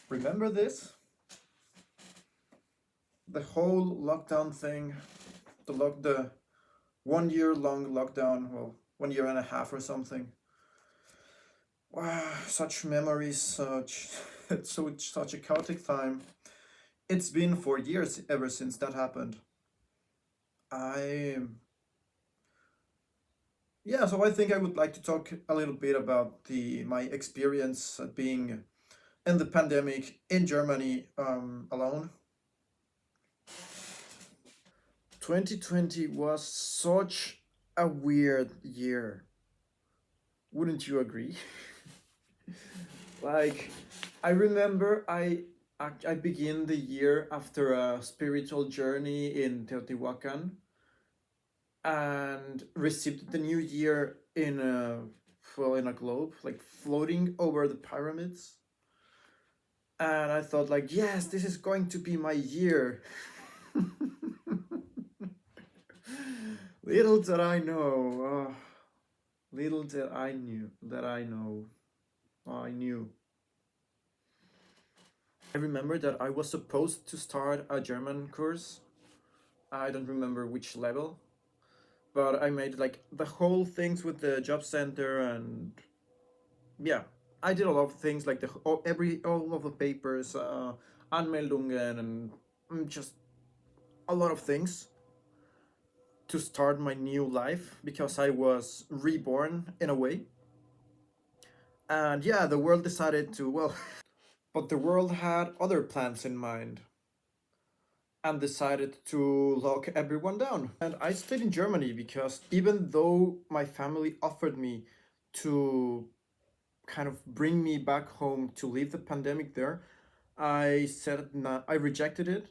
Remember this? The whole lockdown thing, the 1 year long lockdown, well, 1.5 years or something. Wow, such memories, such a chaotic time. It's been 4 years ever since that happened. I Yeah, so I think I would like to talk a little bit about the my experience being in the pandemic in Germany alone. 2020 was such a weird year. Wouldn't you agree? Like, I remember I began the year after a spiritual journey in Teotihuacan and received the new year in a globe, like floating over the pyramids. And I thought, like, yes, this is going to be my year. Little did I know. Little did I knew that I know. I knew. I remember that I was supposed to start a German course. I don't remember which level, but I made like the whole things with the job center, and yeah, I did a lot of things like all of the papers, Anmeldungen, and just a lot of things to start my new life because I was reborn in a way. And yeah, the world decided to, well, but the world had other plans in mind and decided to lock everyone down. And I stayed in Germany because even though my family offered me to kind of bring me back home to leave the pandemic there, I said no, I rejected it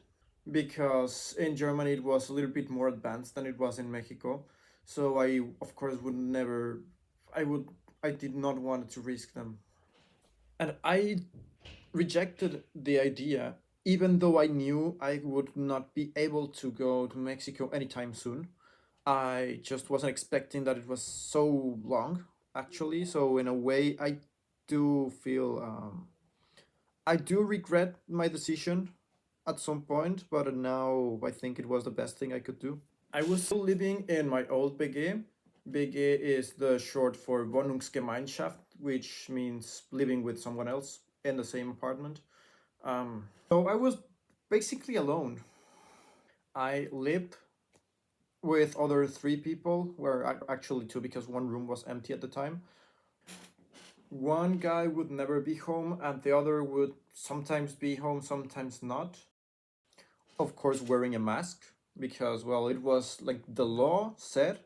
because in Germany it was a little bit more advanced than it was in Mexico. So I, of course, would never, I would, I did not want to risk them. And I rejected the idea, even though I knew I would not be able to go to Mexico anytime soon. I just wasn't expecting that it was so long, actually. So, in a way, do feel, I do regret my decision at some point, but now I think it was the best thing I could do. I was still living in my old BG. BG is the short for Wohnungsgemeinschaft, which means living with someone else in the same apartment. So I was basically alone. I lived with other three people, were actually two because one room was empty at the time. One guy would never be home, and the other would sometimes be home, sometimes not. Of course, wearing a mask because, well, it was like the law said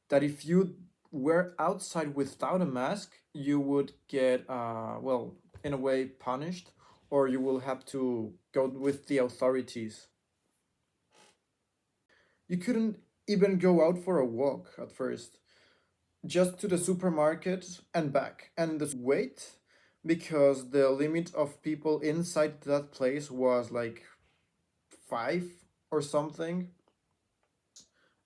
that if you were outside without a mask, you would get, well, in a way, punished, or you will have to go with the authorities. You couldn't even go out for a walk at first, just to the supermarket and back, and the wait because the limit of people inside that place was like five or something,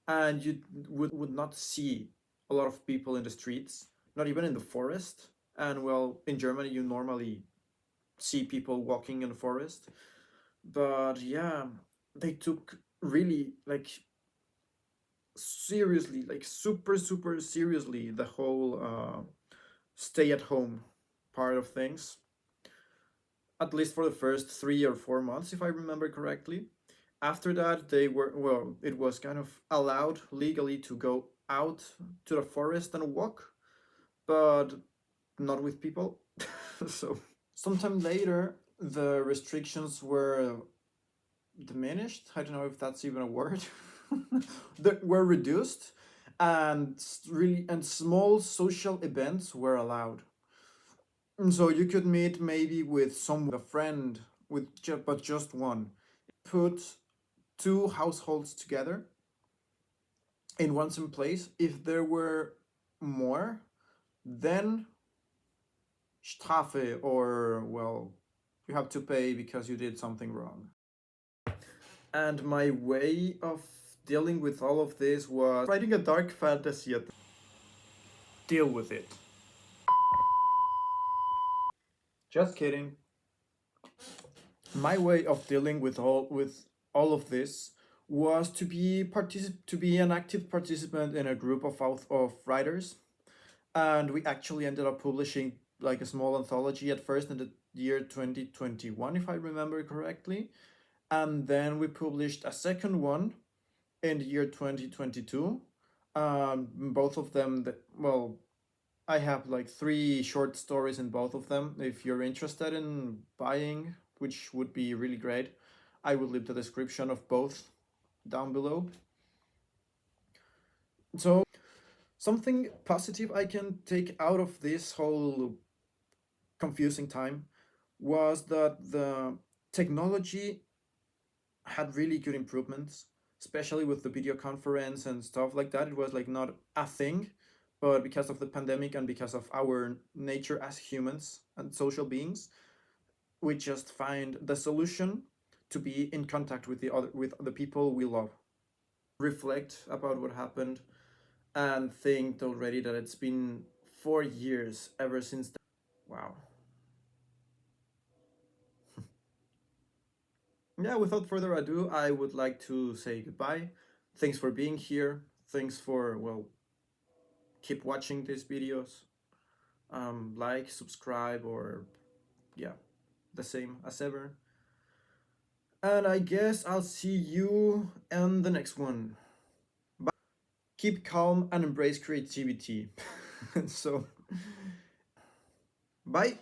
and you would not see a lot of people in the streets, not even in the forest. And well, in Germany, you normally see people walking in the forest, but yeah, they took really like seriously, like super seriously, the whole stay at home part of things, at least for the first 3 or 4 months, if I remember correctly. After that, they were, well, it was kind of allowed legally to go out to the forest and walk, but not with people. So, sometime later, the restrictions were diminished. I don't know if that's even a word. That were reduced, and really, and small social events were allowed. So you could meet maybe with a friend, but just one. Put two households together in one same place. If there were more, then Strafe, or well, you have to pay because you did something wrong. And my way of dealing with all of this was writing a dark fantasy. Deal with it. Just kidding. My way of dealing with all of this was to be an active participant in a group of writers, and we actually ended up publishing like a small anthology at first in the year 2021, if I remember correctly, and then we published a second one in the year 2022. Both of them, well, I have like three short stories in both of them. If you're interested in buying, which would be really great, I will leave the description of both down below. So, something positive I can take out of this whole confusing time was that the technology had really good improvements, especially with the video conference and stuff like that. It was like not a thing, but because of the pandemic and because of our nature as humans and social beings, we just find the solution to be in contact with the people we love. Reflect about what happened and think already that it's been 4 years ever since that. Wow. Yeah, without further ado, I would like to say goodbye. Thanks for being here. Thanks for, well, keep watching these videos. Like, subscribe, or yeah, the same as ever. And I guess I'll see you in the next one. Bye. Keep calm and embrace creativity. So, bye.